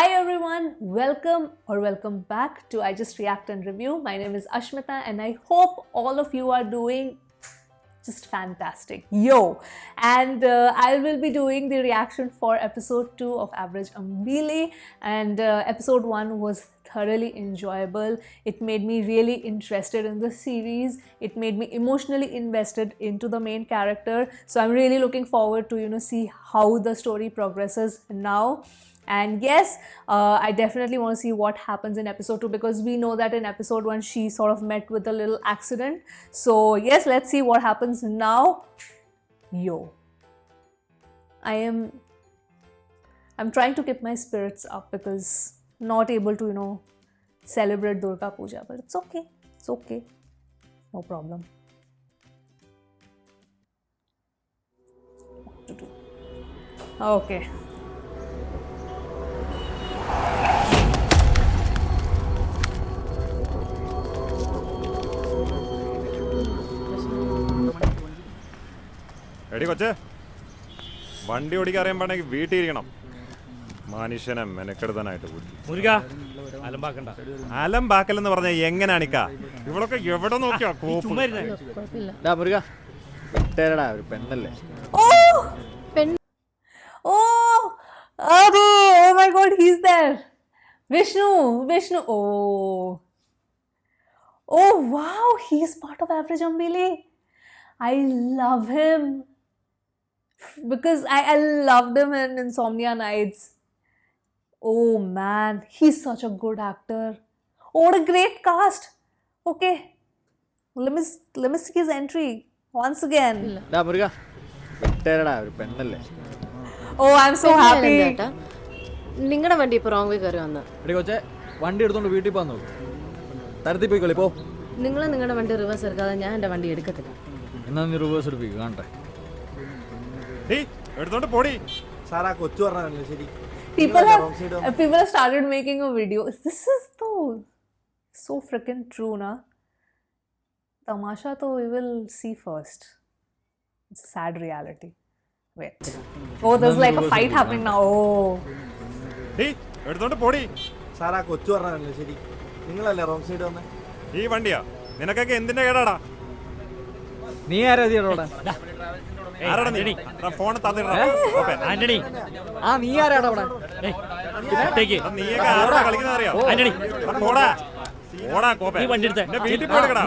Hi everyone, welcome back to I Just React and Review. My name is Ashmita and I hope all of you are doing just fantastic. And I will be doing the reaction for episode 2 of Average Ambili, and episode 1 was thoroughly enjoyable. It made me really interested in the series. It made me emotionally invested into the main character. So I'm really looking forward to see how the story progresses now. And yes, I definitely want to see what happens in episode 2, because we know that in episode 1 she sort of met with a little accident. So yes, let's see what happens now. I'm trying to keep my spirits up because not able to celebrate Durga Puja, but it's okay, no problem. What to do? Okay. എടി കൊച്ചേ, വണ്ടി ഓടിക്കാൻ അറിയാൻ പാടെങ്കിൽ വീട്ടിലിരിക്കണം. മനുഷ്യനെ മെനക്കെടുത്താനായിട്ട് അലമ്പാക്കലെന്ന് പറഞ്ഞാൽ എങ്ങനെയാണിക്കാ? ഇവളൊക്കെ എവിടെ നോക്കിയാ പെണ്ണല്ലേ? Oh my God, he's there. Vishnu. Oh wow, he's part of Average Ambili. I love him because I loved him in Insomnia Nights. Oh man, he's such a good actor. Oh, what a great cast. Okay, let me see his entry once again. Oh, I'm so happy. നിങ്ങളുടെ വണ്ടി ഇപ്പോൾ wrong വേ കയറി വന്നു. വണ്ടി എടുത്തോണ്ട് വീട്ടിൽ പോകാൻ നോക്കും. തരത്തി പോയിക്കോളി പോ. നിങ്ങൾ നിങ്ങളുടെ വണ്ടി റിവേഴ്സ് എടുക്കാതെ ഞാൻ എൻ്റെ വണ്ടി എടുക്കത്തില്ല. എന്നാ നീ റിവേഴ്സ് എടുപ്പിക്കുക കാണട്ടെ. എടുത്തോണ്ട് പോടി. സാറാ കൊച്ചു പറഞ്ഞാലോ ശരി. People have started making a video. This is so freaking true, na? Tamasha to we will see first. It's a sad reality. Wait. Oh, there's like a fight happening now. Oh. എടുത്തോണ്ട് പോടി. Sarah കൊച്ചു പറഞ്ഞാലോ ശരി. നിങ്ങളല്ലേ wrong side വന്നേ? ഈ വണ്ടിയാ നിനക്കൊക്കെ എന്തിന്റെ കേടാടാ? നീ ആരാ ഇതിയോടാ? ആരാടാ നീ? ഫോൺ തന്നിടാ. ആന്റണി. ആ നീ ആരാടാ അവിടെ? നീയൊക്കെ ആരാ കളിക്കുന്നത് അറിയോ? ആന്റണി പോടാ. പോടാ കോപ്പേ. ഈ വണ്ടി എടുത്തേ. എന്റെ വീട്ടിൽ പോയിടാ.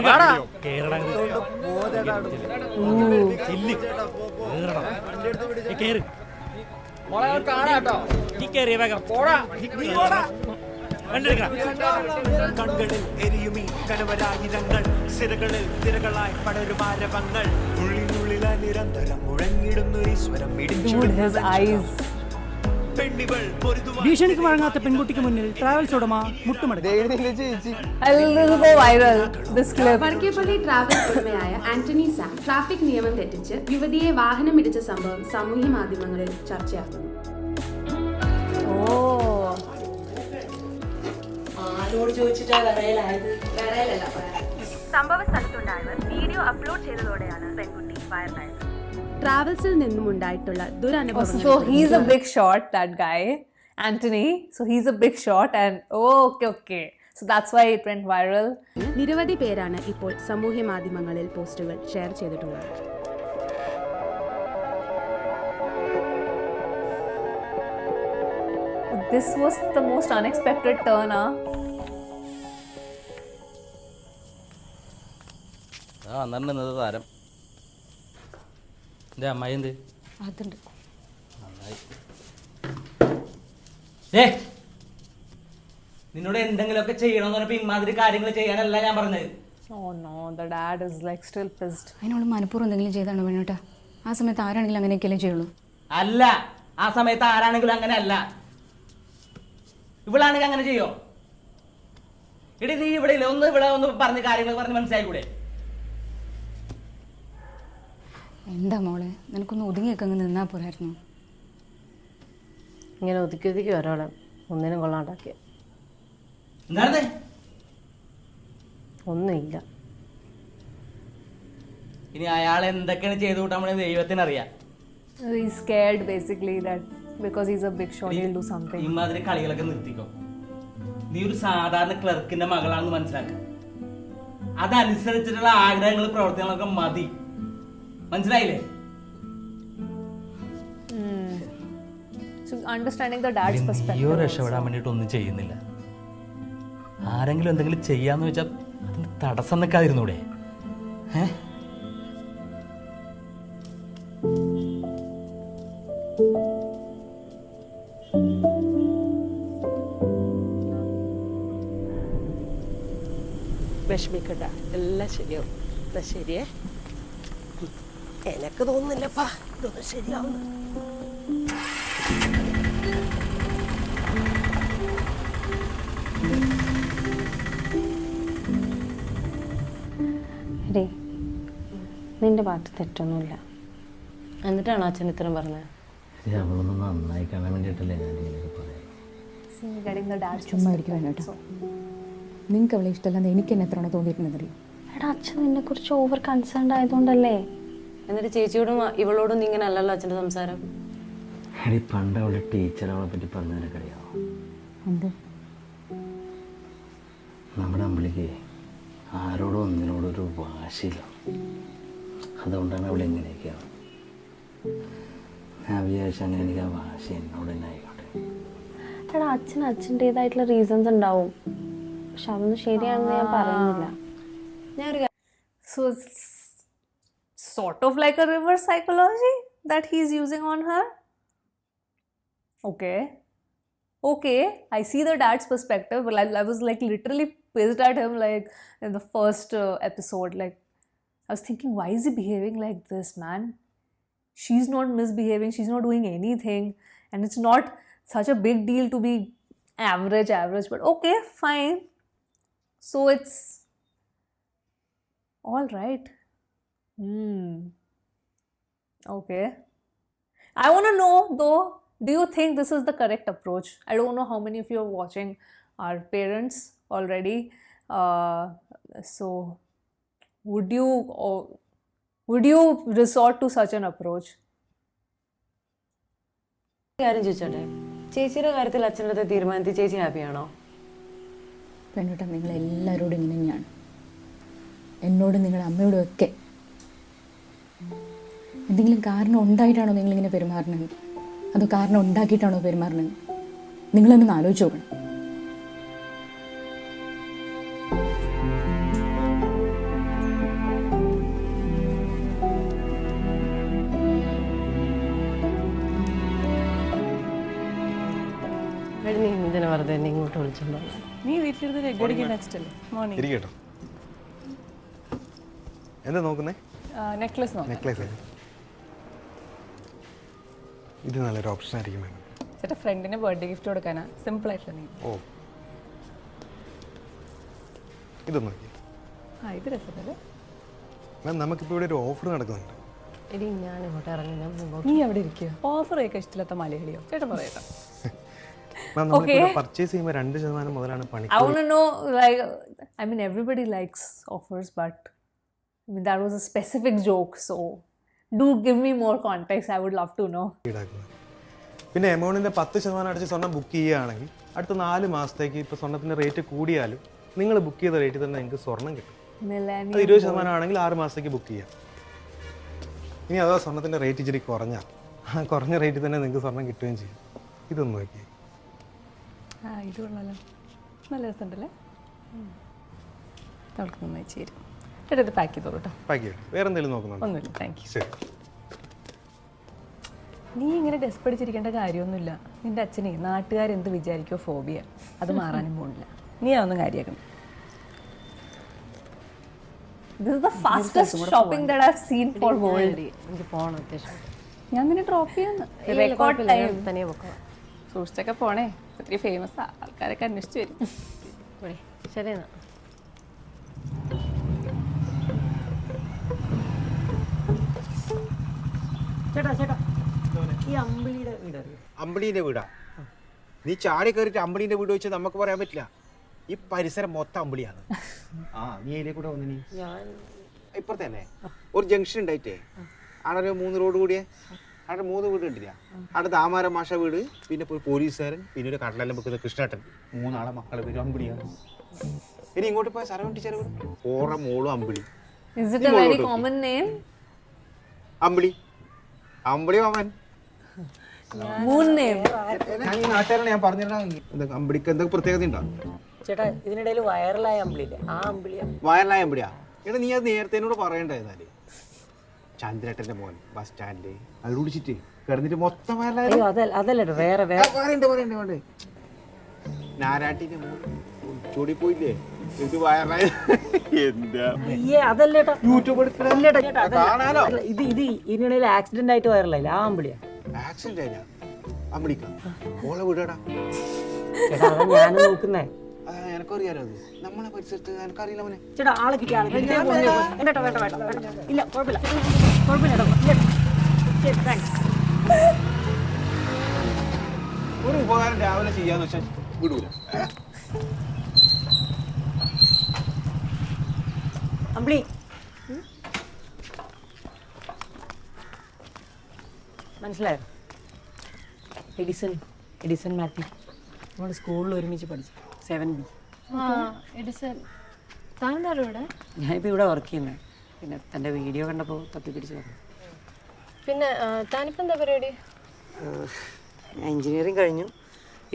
കേറടാ. ചില്ലി. കേറ്. മോളെ കാണാട്ടോ. നീ കേറിയ വേഗം. പോടാ. പോടാ. കണ്ണുകളിൽ എരിയുമീ കനവരായിരങ്ങൾ, സിരകളിൽ തിരകളായി പടരുമാരവങ്ങൾ, ഉള്ളിനുള്ളില നിരന്തരം മുഴങ്ങിടുന്നു ഈശ്വരം. ഭീഷണിക്ക് വഴങ്ങാത്ത പെൺകുട്ടിക്ക് മുന്നിൽ ട്രാവൽസ് ഉടമ മുട്ടുമടക്കി. വടക്കേപ്പള്ളി ട്രാവൽസ് ഉടമയായ ആന്റണി സാം ട്രാഫിക് നിയമം തെറ്റിച്ച് യുവതിയെ വാഹനം ഇടിച്ച സംഭവം സാമൂഹ്യ മാധ്യമങ്ങളിൽ ചർച്ചയാകുന്നു. സംഭവ സ്ഥലത്തുണ്ടായവർ വീഡിയോ അപ്ലോഡ് ചെയ്തതോടെയാണ് പെൺകുട്ടി വൈറലായത്. ട്രാവൽസിൽ നിന്നും ഉണ്ടായിട്ടുള്ള ദുരനുഭവങ്ങൾ. So he's a big shot, that guy, Anthony. So he's a big shot, and okay. So that's why it went viral. നിരവധി പേരാണ് ഇപ്പോൾ സാമൂഹ്യ മാധ്യമങ്ങളിൽ പോസ്റ്റുകൾ ഷെയർ ചെയ്തിട്ടുള്ളത്. This was the most unexpected turn, താരം എന്റെ അമ്മായി എന്ത് അതുണ്ട്. നിന്നോട് എന്തെങ്കിലുമൊക്കെ ചെയ്യണമെന്ന് പറഞ്ഞപ്പോ ഇമാതിരി കാര്യങ്ങൾ ചെയ്യാനല്ല ഞാൻ പറഞ്ഞത്. Oh no, the dad is like still pissed. അതിനോട് മനഃപൂർവ്വം എന്തെങ്കിലും ചെയ്താണോ വേണോട്ടാ? ആ സമയത്ത് ആരാണെങ്കിലും അങ്ങനെയൊക്കെയല്ലേ ചെയ്യുള്ളൂ. അല്ല, ആ സമയത്ത് ആരാണെങ്കിലും അങ്ങനെ അല്ല. ഇവളാണെങ്കിൽ അങ്ങനെ ചെയ്യോ? ഇടി നീ ഇവിടെ ഇല്ല, ഇവിടെ ഒന്ന് പറഞ്ഞ് കാര്യങ്ങൾ പറഞ്ഞ് മനസ്സിലായിക്കൂടെ? എന്താ മോളെ, നിനക്കൊന്ന് ഒതുങ്ങിയൊക്കെ അങ്ങ് നിന്നാ പോരായിരുന്നു. ഇങ്ങനെ ഒതുക്കി ഒരാളെ ഒന്നിനും കൊള്ളാണ്ടാക്കിയ എന്താണ്? ഒന്നുമില്ല. ഇനി അയാൾ എന്തൊക്കെയാണ് ചെയ്തു കൂട്ടാൻ ദൈവത്തിനറിയാം. He's scared basically that because he's a big shot, he'll do something. ഇമാതിരി കളികളൊക്കെ നിർത്തിക്കോ. നീ ഒരു സാധാരണ ക്ലർക്കിന്റെ മകളാണെന്ന് മനസ്സിലാക്കുക. അതനുസരിച്ചിട്ടുള്ള ആഗ്രഹങ്ങൾ പ്രവർത്തനങ്ങളൊക്കെ മതി. മനസ്സിലായില്ലേ? So understanding the dad's perspective. നീയോ രക്ഷപ്പെടാൻ വേണ്ടിയിട്ട് ഒന്നും ചെയ്യുന്നില്ല. ആരെങ്കിലും എന്തെങ്കിലും ചെയ്യാന്ന് വെച്ചാൽ അതിന് തടസ്സം നിൽക്കാതിരുന്നൂടെ? വിഷമിക്കണ്ട, എല്ലാം ശരിയാവും. എന്നാ ശരിയേ, എനക്ക് തോന്നുന്നില്ലപ്പാ ഇതൊന്നും ശരിയാവുന്നു. എടേ, നിന്റെ ഭാഗത്ത് തെറ്റൊന്നുമില്ല. എന്നിട്ടാണോ അച്ഛൻ ഇത്രയും പറഞ്ഞത്? അവളൊന്നും നന്നായി കാണാൻ വേണ്ടിയിട്ടല്ലേ ഞാൻ ഇങ്ങനെയൊക്കെ പറയാം. See, getting the dad's ചുമ്മാ ഇരിക്കും വേണ്ട. നിങ്ങൾക്ക് അവളെ ഇഷ്ടമല്ലാന്ന് എനിക്ക് എന്നെ എത്രയാണോ തോന്നിയിട്ടുണ്ടെന്നറിയും. എടാ, അച്ഛൻ നിന്നെ കുറിച്ച് ഓവർ കൺസേൺഡ് ആയതുകൊണ്ടല്ലേ. എന്നിട്ട് ചേച്ചിയോടും ഇവളോടും നീ ഇങ്ങനെ അല്ലല്ലോ അച്ഛൻ്റെ സംസാരം. എടി, പണ്ട് അവളുടെ ടീച്ചർ അവളെ പറ്റി പറഞ്ഞു നിനക്കറിയാമോ? എന്ത്? നമ്മുടെ അമ്പളിക്ക് ആരോടും ഒന്നിനോടും ഒരു വാശിയില്ല. അതുകൊണ്ടാണ് അവൾ എങ്ങനെയൊക്കെയാണ്. ഞാൻ വിചാരിച്ച അങ്ങനെ എനിക്ക് ആ വാശി എന്നോട് തന്നെ ആയിക്കോട്ടെ. എടാ, അച്ഛൻ്റെതായിട്ടുള്ള റീസൺസ് ഉണ്ടാവും. പക്ഷെ അതൊന്നും ശരിയാണെന്ന് ഞാൻ പറയുന്നില്ല. So it's sort of like a reverse psychology that he's using on her. Okay, I see the dad's perspective, but I was like literally pissed at him like in the first episode. Like I was thinking, why is he behaving like this, man? She's not misbehaving, she's not doing anything, and it's not such a big deal to be average, but okay, fine. So it's all right. Okay. I want to know though, do you think this is the correct approach? I don't know how many of you are watching are parents already. So would you resort to such an approach? കാര്യം ചോദിച്ചോട്ടെ, ചേച്ചിയുടെ കാര്യത്തിൽ അച്ഛൻ്റെ അടുത്ത് തീരുമാനത്തിൽ ചേച്ചി ഹാപ്പിയാണോ? പെണ്ണുട്ട, നിങ്ങളെല്ലാവരോടും ഇങ്ങനെ തന്നെയാണ്. എന്നോടും നിങ്ങളുടെ അമ്മയോടും ഒക്കെ. എന്തെങ്കിലും കാരണം ഉണ്ടായിട്ടാണോ നിങ്ങളിങ്ങനെ പെരുമാറുന്നത്? അതോ കാരണം ഉണ്ടാക്കിയിട്ടാണോ പെരുമാറുന്നത്? നിങ്ങളൊന്ന് ആലോചിച്ച് നോക്കണം. നീ എന്തിനാ വെറുതെ എന്നെ ഇങ്ങോട്ട് വിളിച്ചോണ്ടോ? നീ വീട്ടിലിരുന്ന് റെഗുലർ നെക്സ്റ്റ് അല്ലേ മോർണിംഗ് ഇരിക്കട്ടോ. എന്താ നോക്കുന്നേ? നെക്ലസ് നോക്കാം. നെക്ലേസ്. ഇത് നല്ലൊരു ഓപ്ഷൻ ആയിരിക്കും. ചേട്ടാ, ഫ്രണ്ടിന് ബർത്ത്ഡേ ഗിഫ്റ്റ് കൊടുക്കാനാ, സിമ്പിൾ ആയിട്ടുള്ള നീ. ഓ, ഇതൊന്നും നോക്കി. ഇത് രസമല്ലേ? മാം, നമുക്കിപ്പോൾ ഇവിടെ ഒരു ഓഫർ നടക്കുന്നുണ്ട്. എടി, ഞാൻ ഇങ്ങോട്ട് ഇറങ്ങി. നീ അവിടെ ഇരിക്കുക. ഓഫർ ഒക്കെ ഇഷ്ടമില്ലാത്ത മലയാളിയോ? ചേട്ടാ പറയട്ടോ. മാം, നമ്മളിപ്പോൾ പർച്ചേസ് ചെയ്യുമ്പോൾ 2% മുതലാണ് പണി. I want to know, like, I mean, everybody likes offers, but I mean, that was a specific joke, so do give me more context. I would love to know. പിന്നെ എമൗണ്ടിൻ്റെ 10% അടിച്ച് സ്വർണ്ണം ബുക്ക് ചെയ്യുകയാണെങ്കിൽ അടുത്ത 4 മാസത്തേക്ക് ഇപ്പോൾ സ്വർണ്ണത്തിൻ്റെ റേറ്റ് കൂടിയാലും നിങ്ങൾ book ചെയ്ത റേറ്റിൽ തന്നെ നിങ്ങൾക്ക് സ്വർണ്ണം കിട്ടും. അത് 20% ആണെങ്കിൽ 6 മാസത്തേക്ക് ബുക്ക് ചെയ്യാം. ഇനി അഥവാ സ്വർണ്ണത്തിൻ്റെ റേറ്റ് ഇച്ചിരി കുറഞ്ഞാൽ ആ കുറഞ്ഞ റേറ്റിൽ തന്നെ നിങ്ങൾക്ക് സ്വർണ്ണം കിട്ടുകയും ചെയ്യും. ഇതൊന്നും നോക്കി. ഇത് കൊള്ളാലോ, നല്ല രസമുണ്ടല്ലേ? നമുക്ക് നന്നായി ചേരും. ചേട്ടാ, ഇത് പാക്ക് ചെയ്തോളൂ കേട്ടോ. പാക്ക് ചെയ്തു. വേറെ എന്തെങ്കിലും നോക്കുന്നുണ്ടോ? ഒന്നുമില്ല, താങ്ക് യു. ശരി. നീ ഇങ്ങനെ ഡെസ്പടിച്ചിരിക്കേണ്ട കാര്യമൊന്നുമില്ല. നിന്റെ അച്ഛനെ നാട്ടുകാരെന്ത് വിചാരിക്കോ ഫോബിയ, അത് മാറാനും പോണില്ല. നീ അതൊന്നും കാര്യമാക്കണം. This is the fastest shopping that I've seen for gold. എനിക്ക് പോകണം അത്യാവശ്യം. ഞാൻ നിന്നെ ഡ്രോപ്പ് ചെയ്യാന്ന്. Record time. തനിയെ പോക്കാം. സൂക്ഷിച്ചൊക്കെ പോണേ, ഒത്തിരി ഫേമസാ, ആൾക്കാരൊക്കെ അന്വേഷിച്ച് വരും. ശരി എന്നാ. ചേട്ടാ, ഈ അമ്പിളിയുടെ വീട് അറിയോ? അമ്പിളീൻ്റെ വീടാ? നീ ചാടി കയറിയിട്ട് അമ്പിളീൻ്റെ വീട് വെച്ച് നമുക്ക് പറയാൻ പറ്റില്ല. ഈ പരിസരം മൊത്തം അമ്പിളിയാണ്. നീ അതിലെ കൂടെ വന്നു. നീ ഇപ്പുറത്തെ തന്നെ ഒരു ജംഗ്ഷൻ ഉണ്ടായിട്ടേ അവിടെ 3 റോഡ് കൂടിയേ അവിടെ 3 വീട് കണ്ടില്ല. അവിടെ താമാര മാഷ വീട്, പിന്നെ ഒരു പോലീസുകാരൻ, പിന്നെ ഒരു കടലെല്ലാം വെക്കുന്ന കൃഷ്ണേട്ടൻ. 3 ആളെ മക്കളെ പേര് അമ്പിളിയാണ്. ഇനി ഇങ്ങോട്ട് പോയ സരവൺ ടീച്ചർ വീട് ഓറ മോളും അമ്പിളി. Is it a very common name? അമ്പിളി മാമൻ. Moon name. ഞാൻ ഈ നാട്ടുകാരാണ്, ഞാൻ പറഞ്ഞിരുന്ന അമ്പിളിക്ക് എന്തൊക്കെ പ്രത്യേകത ഉണ്ടോ? ചേട്ടാ ഇതിനിടയിൽ വൈറലായ അമ്പിളിയില്ലേ, ആ അമ്പിളിയാ. വയറിലായ അമ്പിളിയാ? എടാ നീ അത് നേരത്തെ എന്നോട് പറയണ്ടായിരുന്നാല്. ചന്ദ്രേട്ടന്റെ മോൻ ബസ് സ്റ്റാൻഡില് അത് കുടിച്ചിട്ട് കിടന്നിട്ട് മൊത്തം അതല്ല വേറെ പറയണ്ടേ നാരാട്ടിന്റെ മോൻ ചൂടി പോയില്ലേ, ഇത് വയറായ എന്താ യൂട്യൂബ് കാണാനോ. ഇത് ഇതിനിടയിൽ ആക്സിഡന്റ് ആയിട്ട് വൈറലായില്ല, ആ അമ്പിളിയാ. ആക്സിഡന്റ് ആയില്ല അമ്പിളിക്ക ഓളെ വിടടാ ചേട്ടാ അതാ ഞാനും നോക്കുന്നേ. എനക്കറിയാലോ, അത് നമ്മളെ പരിസരത്ത് എനക്കറിയില്ല മോനെ. ചേട്ടാ ആളെ കിട്ടിയ ഇല്ല കുഴപ്പമില്ല. ഒരു ഉപകാരം രാവിലെ ചെയ്യാന്ന് വെച്ചാൽ വിടൂല. അമ്പിളി മനസ്സിലായോ? എഡിസൺ മാത്യു നമ്മുടെ സ്കൂളിൽ ഒരുമിച്ച് പഠിച്ചു 7B. എഡിസൺ താങ്കൾ ഇവിടെ? ഞാനിപ്പോൾ ഇവിടെ വർക്ക് ചെയ്യുന്നത്. പിന്നെ തൻ്റെ വീഡിയോ കണ്ടപ്പോൾ തപ്പിപ്പിടിച്ച് പറഞ്ഞു. പിന്നെ താനിപ്പോൾ എന്താ പരിപാടി? ഞാൻ എഞ്ചിനീയറിങ് കഴിഞ്ഞു.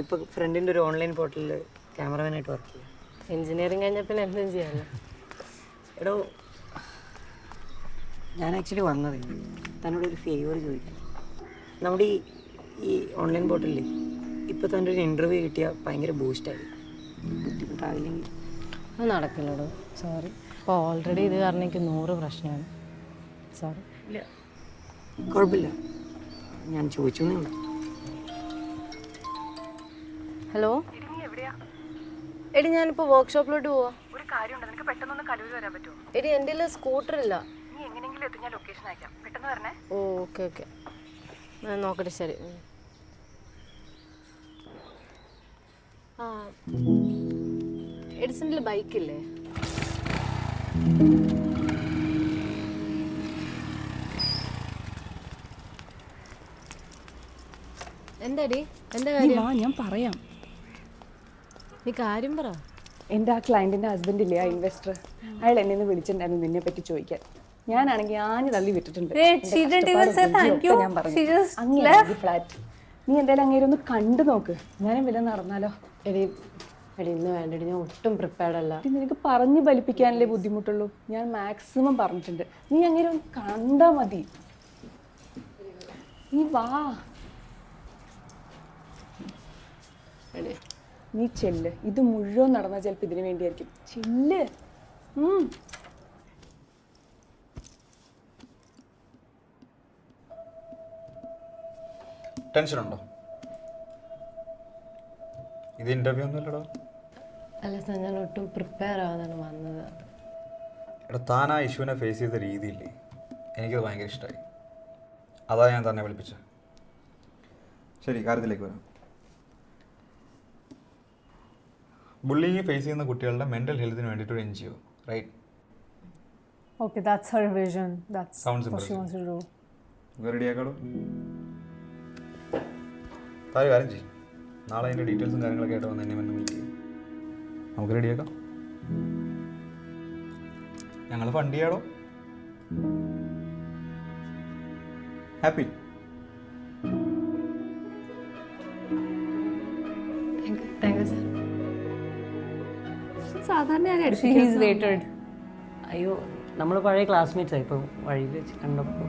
ഇപ്പോൾ ഫ്രണ്ടിൻ്റെ ഒരു ഓൺലൈൻ പോർട്ടലിൽ ക്യാമറമാനായിട്ട് വർക്ക് ചെയ്യാം. എഞ്ചിനീയറിംഗ് കഴിഞ്ഞാൽ പിന്നെ എന്തും ചെയ്യാമല്ലോ. എടോ ഞാൻ ആക്ച്വലി വന്നത് തന്നോട് ഒരു ഫേവർ ചോദിക്കാം. നമ്മുടെ ഈ ഓൺലൈൻ പോർട്ടലിൽ ഇപ്പോൾ തൻ്റെ ഒരു ഇൻ്റർവ്യൂ കിട്ടിയാൽ ഭയങ്കര ബൂസ്റ്റായി. ബുദ്ധിമുട്ടാവില്ലെങ്കിൽ അത് നടക്കില്ലടോ, സോറി. അപ്പോൾ ഓൾറെഡി ഇത് കാരണം എനിക്ക് 100 പ്രശ്നമാണ്. സോറി. ഇല്ല കുഴപ്പമില്ല, ഞാൻ ചോദിച്ചു എന്നേ ഉള്ളൂ. ഹലോ എടി, ഞാനിപ്പോൾ വർക്ക്ഷോപ്പിലോട്ട് പോവാ. ഒരു കാര്യമുണ്ട്, നിനക്ക് പെട്ടെന്നൊന്ന് കലൂർ വരാൻ പറ്റുമോ? എടി എൻ്റെ കയ്യിൽ സ്കൂട്ടർ ഇല്ല. നീ എങ്ങനെയെങ്കിലും എത്തും, ഞാൻ ലൊക്കേഷൻ അയക്കാം. പെട്ടെന്ന് വരണേ. ഓക്കെ ഞാൻ നോക്കട്ടെ. ശരി. ആ എഡിസണിൽ ബൈക്കില്ലേ? എന്താടി, എന്താ കാര്യം? ഞാൻ പറയാം. നീ കാര്യം പറ. എൻ്റെ ആ ക്ലയൻറ്റിൻ്റെ ഹസ്ബൻഡ് ഇല്ലേ, ആ ഇൻവെസ്റ്റർ, അയാൾ എന്നെ ഒന്ന് വിളിച്ചിട്ടുണ്ടായിരുന്നു നിന്നെ പറ്റി ചോദിക്കാൻ. ഞാനാണെങ്കിൽ ആഞ്ഞു തള്ളി വിട്ടിട്ടുണ്ട്. ഞാൻ പറഞ്ഞു ഫ്ലാറ്റ് നീ എന്തായാലും അങ്ങേരെ ഒന്ന് കണ്ടു നോക്ക്. ഞാനും വില നടന്നാലോ? എടി ഇന്ന് വേണ്ടടി, ഞാൻ ഒട്ടും പ്രിപ്പയർഡ് അല്ല. നിനക്ക് പറഞ്ഞു ഫലിപ്പിക്കാനല്ലേ ബുദ്ധിമുട്ടുള്ളൂ. ഞാൻ മാക്സിമം പറഞ്ഞിട്ടുണ്ട്. നീ അങ്ങേരെ ഒന്ന് കണ്ടാ മതി. നീ വാ, നീ ചെല്ല്. ഇത് മുഴുവൻ നടന്നാൽ ചിലപ്പോൾ ഇതിനു വേണ്ടിയായിരിക്കും. ചെല്ല്. ടെൻഷൻ ഉണ്ടോ? ഇത് ഇന്റർവ്യൂ ഒന്നുമില്ലടോ. അല്ല സാർ, ഞാൻ ഒട്ടും പ്രിപ്പയർ ആവാനാണ് വന്നത്. എടാ, താൻ ആ ഇഷ്യൂവിനെ ഫേസ് ചെയ്ത രീതിയില്ലേ, എനിക്കത് ഭയങ്കര ഇഷ്ടമായി. അതാ ഞാൻ തന്നെ വിളിപ്പിച്ചത്. ശരി, കാര്യത്തിലേക്ക് വരാം. ബുള്ളിങ് ഫേസ് ചെയ്യുന്ന കുട്ടികളുടെ മെൻ്റൽ ഹെൽത്തിന് വേണ്ടിയിട്ട് ഒരു NGO, right? Okay, that's her vision. That's Sounds what she wants to do. റെഡിയാക്കാടോ. താഴെ കാര്യം ചെയ്യും, നാളെ അതിൻ്റെ ഡീറ്റെയിൽസും കാര്യങ്ങളൊക്കെ ആയിട്ട് വന്ന് എന്നെ വന്ന് മീറ്റ് ചെയ്യും. നമുക്ക് റെഡിയാക്കാം. ഞങ്ങൾ ഫണ്ട് ചെയ്യാടോ. ഹാപ്പി? അയ്യോ, നമ്മൾ പഴയ ക്ലാസ്മേറ്റ്സാണ്. ഇപ്പോൾ വഴിയിൽ വെച്ച് കണ്ടപ്പോൾ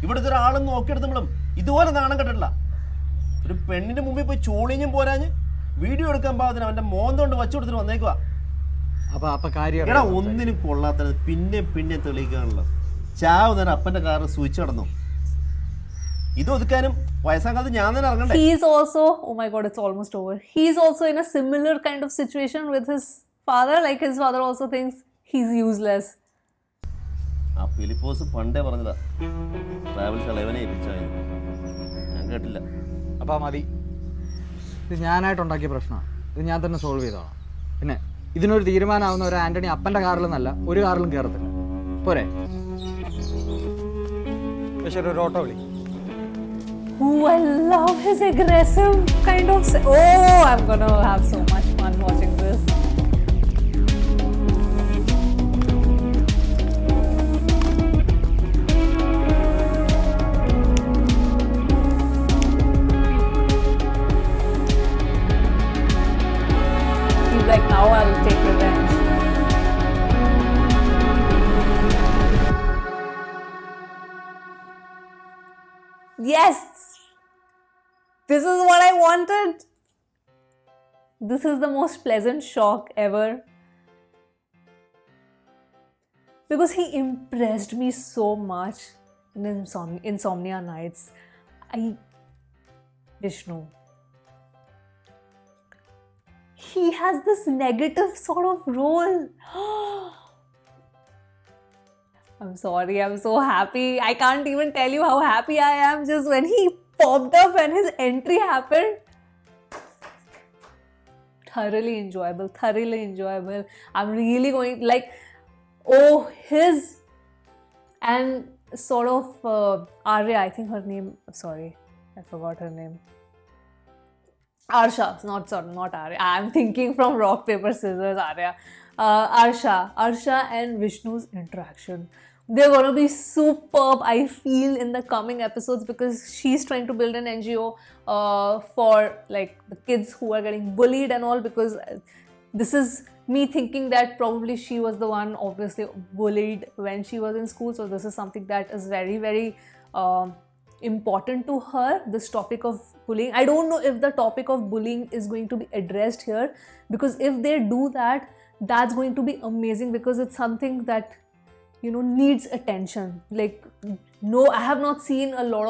ഇവിടുത്തെ ഒരാളും നോക്കിയെടുത്തപ്പോഴും ഇതുപോലെ നാണം കെട്ടില്ല. ഒരു പെണ്ണിന്റെ മുമ്പിൽ പോയി ചോളിഞ്ഞും പോരാഞ്ഞ് വീഡിയോ എടുക്കാൻ പാകത്തിന് അവന്റെ മോന്തോണ്ട് വച്ചു കൊടുത്തിട്ട് വന്നേക്കുക. എടാ, ഒന്നിനും കൊള്ളാത്തത് പിന്നെ തെളിയിക്കാണല്ലോ. ചാവ് നേരം അപ്പന്റെ കാറ് സ്വിച്ച് നടന്നു. ഇത് ഒതുക്കാനും വയസ്സാകാലത്ത് ഞാൻ തന്നെ ഇറങ്ങണ്ടേ? He is also, oh my god, it's almost over. He is also in a similar kind of situation with his father. Like his father also thinks he's useless. ആ ഫിലിപ്പോസ് പണ്ടേ പറഞ്ഞതാ, ട്രാവൽസ് ഇളവനെ ഏൽപ്പിച്ചായിരുന്നു. ഞാൻ കേട്ടില്ല. അപ്പോൾ മതി, ഇത് ഞാനായിട്ടുണ്ടാക്കിയ പ്രശ്നമാണ്. ഇത് ഞാൻ തന്നെ സോൾവ് ചെയ്തോളാം. പിന്നെ ഇതിനൊരു തീരുമാനമാവുന്ന ഒരു ആന്റണി അപ്പൻ്റെ കാറിലെന്നല്ല ഒരു കാറിലും കയറത്തില്ല. പോരെ? ശരി, ഒരു ഓട്ടോ വിളി. Ooh, I love his aggressive kind of. Oh, I'm gonna have so much fun watching this. He's like, now I'll take revenge. Yes! This is what I wanted. This is the most pleasant shock ever. Because he impressed me so much in Insomnia Nights. Vishnu. He has this negative sort of role. I'm sorry, I'm so happy. I can't even tell you how happy I am just when he popped up and his entry happened. Thoroughly enjoyable. I'm really going like, oh, his and sort of Arya, I think her name, sorry, I forgot her name. Arsha, not Arya. I'm thinking from Rock, Paper, Scissors, Arya. Arsha and Vishnu's interaction. They're going to be superb, I feel, in the coming episodes because she's trying to build an NGO for like the kids who are getting bullied and all, because this is me thinking that probably she was the one obviously bullied when she was in school. So this is something that is very, very important to her, this topic of bullying. I don't know if the topic of bullying is going to be addressed here, because if they do that, that's going to be amazing because it's something that, you know, needs attention. Like, no, I have not seen a lot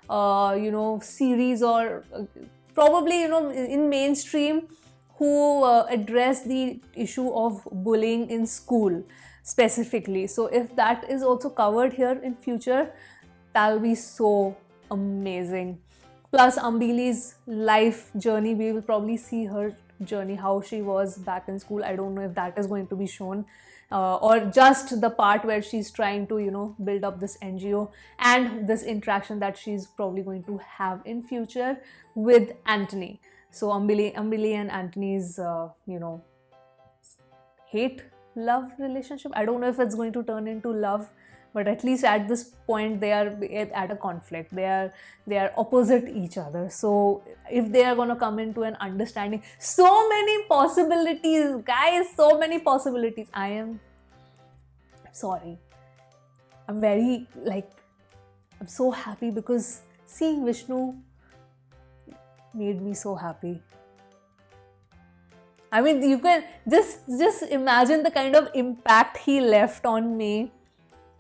of series or probably, you know, in mainstream who address the issue of bullying in school specifically. So if that is also covered here in future, that'll be so amazing. Plus Ambili's life journey, we will probably see her journey, how she was back in school. I don't know if that is going to be shown or just the part where she's trying to, you know, build up this NGO and this interaction that she's probably going to have in future with Anthony. So Ambili and Anthony's hate-love relationship. I don't know if it's going to turn into love, but at least at this point they are at a conflict. They are opposite each other. So if they are going to come into an understanding, so many possibilities, guys, so many possibilities. I'm sorry, I'm so happy because seeing Vishnu made me so happy. I mean, you can just imagine the kind of impact he left on me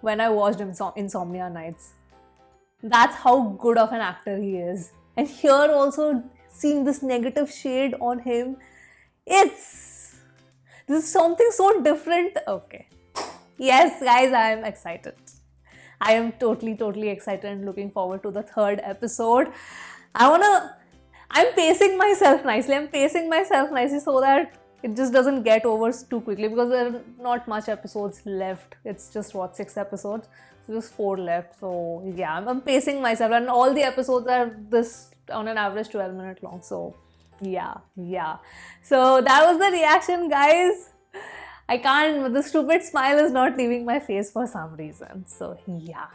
when I watched Insomnia Nights. That's how good of an actor he is. And here also seeing this negative shade on him, this is something so different. Okay. Yes, guys, I am excited. I am totally excited and looking forward to the third episode. I'm pacing myself nicely so that it just doesn't get over too quickly because there are not much episodes left. It's just 6 episodes, so just 4 left. So yeah, I'm pacing myself, and all the episodes are this on an average 12-minute long. So yeah. So that was the reaction, guys. The stupid smile is not leaving my face for some reason. So yeah,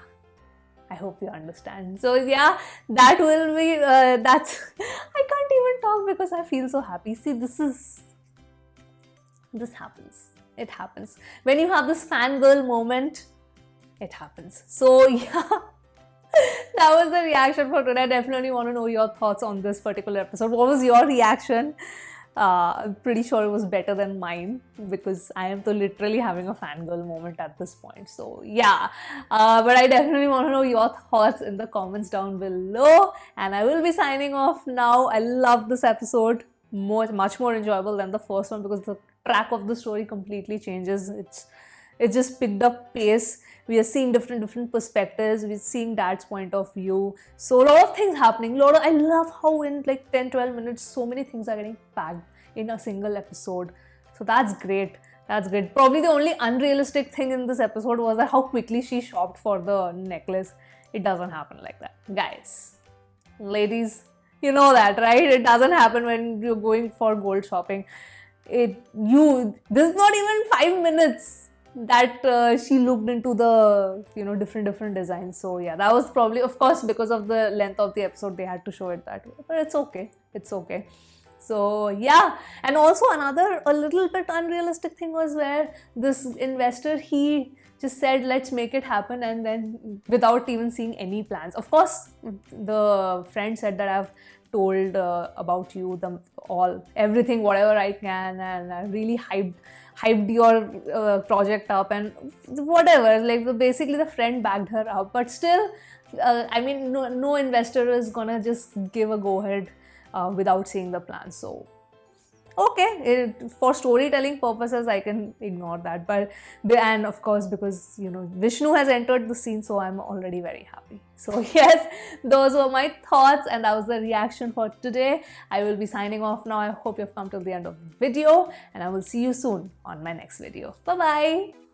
I hope you understand. So yeah, that will be that's I can't even talk because I feel so happy. See, this happens. It happens. When you have this fangirl moment, it happens. So yeah, that was the reaction for today. I definitely want to know your thoughts on this particular episode. What was your reaction? I'm pretty sure it was better than mine because I am literally having a fangirl moment at this point. So yeah, but I definitely want to know your thoughts in the comments down below. And I will be signing off now. I love this episode. Much more enjoyable than the first one because the track of the story completely changes. It just picked up pace. We are seeing different perspectives. We're seeing Dad's point of view. So a lot of things happening. I love how in like 10-12 minutes so many things are getting packed in a single episode. So that's great. That's great. Probably the only unrealistic thing in this episode was that how quickly she shopped for the necklace. It doesn't happen like that. Guys, ladies, you know that, right? It doesn't happen when you're going for gold shopping. This is not even 5 minutes that she looked into the, different designs. So yeah, that was probably, of course, because of the length of the episode, they had to show it that way. But it's okay. It's okay. So yeah, and also a little bit unrealistic thing was where this investor, he just said, let's make it happen, and then without even seeing any plans. Of course, the friend said that I've told about you everything, whatever I can, and I really hyped your project up and whatever. Like basically the friend backed her up, but still, no investor is gonna just give a go ahead without seeing the plan. So okay, for storytelling purposes I can ignore that, and of course because Vishnu has entered the scene, so I'm already very happy. So yes, those were my thoughts and that was the reaction for today. I will be signing off now. I hope you've come till the end of the video and I will see you soon on my next video. Bye bye.